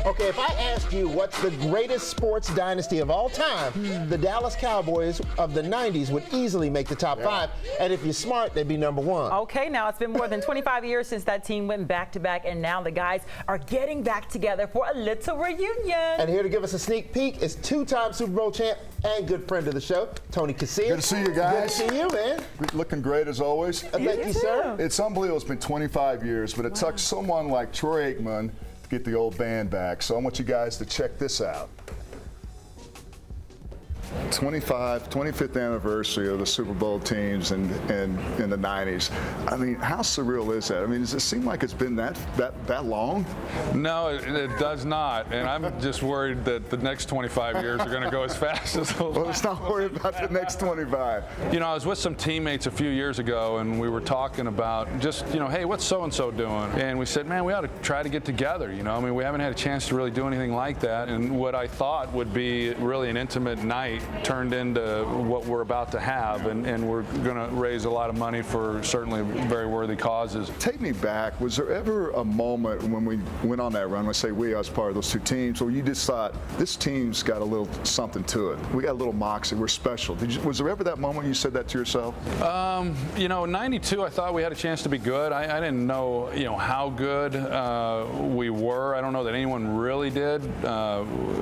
Okay, if I asked you what's the greatest sports dynasty of all time, the Dallas Cowboys of the 90s would easily make the top 5. And if you're smart, they'd be number 1. Okay, now it's been more than 25 years since that team went back-to-back, and now the guys are getting back together for a little reunion. And here to give us a sneak peek is 2-time Super Bowl champ and good friend of the show, Tony Casillas. Good to see you guys. Good to see you, man. Looking great as always. Thank you, sir. It's unbelievable. It's been 25 years, but it took someone like Troy Aikman to get the old band back. So I want you guys to check this out. 25th anniversary of the Super Bowl teams in the 90s. I mean, how surreal is that? I mean, does it seem like it's been that long? No, it does not. And I'm just worried that the next 25 years are going to go as fast as those. Well, let's not worry about the next 25. You know, I was with some teammates a few years ago, and we were talking about just, you know, hey, what's so-and-so doing? And we said, man, we ought to try to get together. You know, I mean, we haven't had a chance to really do anything like that. And what I thought would be really an intimate night turned into what we're about to have, and we're going to raise a lot of money for certainly very worthy causes. Take me back. Was there ever a moment when we went on that run, let's say we, I was part of those two teams, where you just thought, this team's got a little something to it? We got a little moxie. We're special. Was there ever that moment you said that to yourself? You know, in '92, I thought we had a chance to be good. I didn't know, you know, how good we were. I don't know that anyone really did.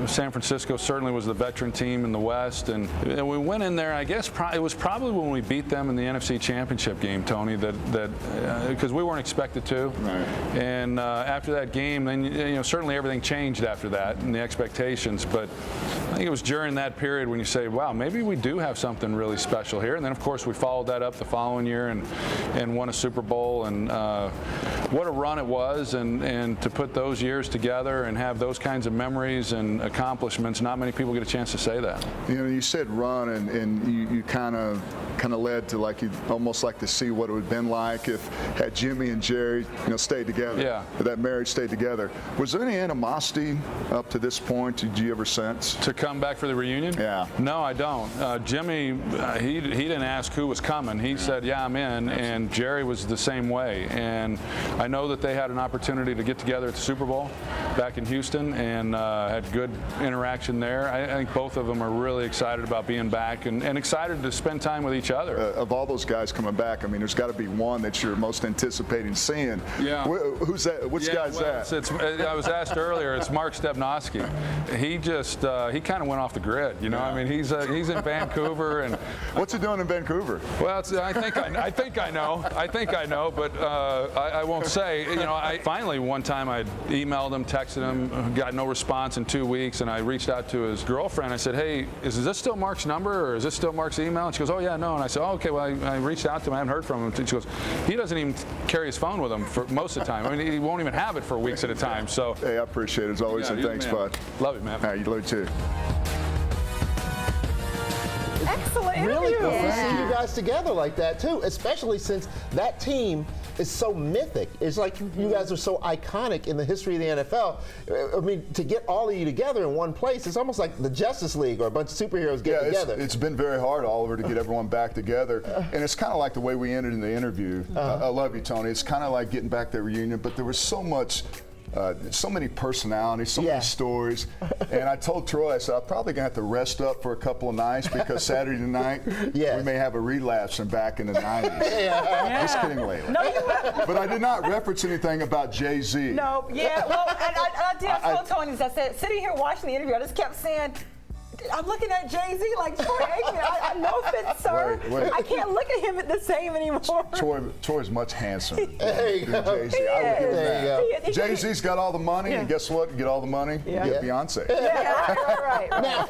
San Francisco certainly was the veteran team in the West. And we went in there, I guess it was probably when we beat them in the NFC Championship game, Tony, that because we weren't expected to. Right. And after that game, then, you know, certainly everything changed after that and the expectations. But I think it was during that period when you say, wow, maybe we do have something really special here. And then, of course, we followed that up the following year and won a Super Bowl. And what a run it was. And to put those years together and have those kinds of memories and accomplishments, not many people get a chance to say that. You know, you said run, and you kind of led to, like, you almost like to see what it would have been like if had Jimmy and Jerry, you know, stayed together. Yeah. That marriage stayed together. Was there any animosity up to this point? Did you ever sense? To come back for the reunion? Yeah. No, I don't. Jimmy, he didn't ask who was coming. He said, yeah, I'm in. And Jerry was the same way. And I know that they had an opportunity to get together at the Super Bowl back in Houston and had good interaction there. I think both of them are really excited about being back and excited to spend time with each other. Of all those guys coming back, I mean, there's got to be one that you're most anticipating seeing. Yeah. Who's that? Which guy's that? I was asked earlier. It's Mark Stepnoski. He just he kind of went off the grid. You know, I mean, he's in Vancouver and. What's he doing in Vancouver? Well, I think I know, but I won't say. You know, I finally one time I emailed him, texted him, got no response in 2 weeks, and I reached out to his girlfriend. I said, hey, is this still Mark's number or is this still Mark's email? And she goes, oh yeah, no. And I said, oh, okay. Well, I reached out to him. I haven't heard from him. And she goes, he doesn't even carry his phone with him for most of the time. I mean, he won't even have it for weeks at a time. So. Hey, I appreciate it as always, and thanks, bud. Love it, man. All right, you love it too. Excellent interview. Really cool to see you guys together like that, too, especially since that team is so mythic. It's like you guys are so iconic in the history of the NFL. I mean, to get all of you together in one place, it's almost like the Justice League or a bunch of superheroes get together. It's been very hard, Oliver, to get everyone back together. And it's kind of like the way we ended in the interview. I love you, Tony. It's kind of like getting back that reunion, but there was so much. So many personalities, so many stories. And I told Troy, I said, I'm probably going to have to rest up for a couple of nights because Saturday night, we may have a relapse from back in the 90s. Just kidding, Layla. No, but I did not reference anything about Jay-Z. No, yeah, well, I did. I told Tony, I said, sitting here watching the interview, I just kept saying, I'm looking at Jay-Z like Troy Aikman. I know that, sir. Wait. I can't look at him the same anymore. Troy's much handsomer than There you go. Jay-Z. I would give him that. There Jay-Z's got all the money, and guess what? You get all the money, you get Beyonce. Right. Now,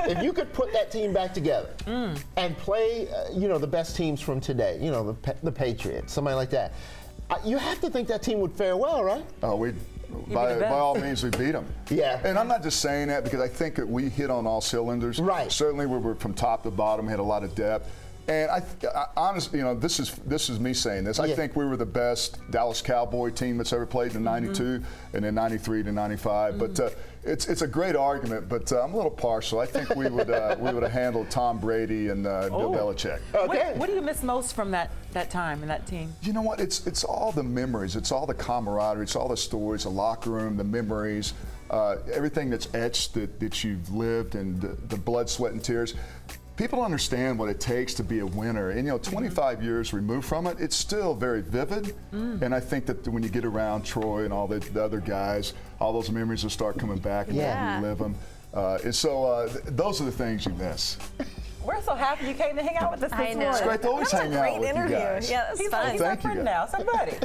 if you could put that team back together and play, you know, the best teams from today, you know, the Patriots, somebody like that, you have to think that team would fare well, right? Oh, by all means, we beat them. Yeah. And I'm not just saying that because I think that we hit on all cylinders. Right. Certainly, we were from top to bottom, had a lot of depth. And I honestly, you know, this is me saying this. I think we were the best Dallas Cowboy team that's ever played in '92 and then '93 to '95. But it's a great argument. But I'm a little partial. I think we would have handled Tom Brady and Bill Belichick. Okay. What do you miss most from that time and that team? You know what? It's all the memories. It's all the camaraderie. It's all the stories, the locker room, the memories. everything that's etched that you've lived, and the blood, sweat, and tears. People don't understand what it takes to be a winner. And, 25 years removed from it, it's still very vivid. And I think that when you get around Troy and all the other guys, all those memories will start coming back and you relive them. And so those are the things you miss. We're so happy you came to hang out with us this morning. It's great to always hang out with you guys. Yeah, that's fun. He's our friend now, somebody.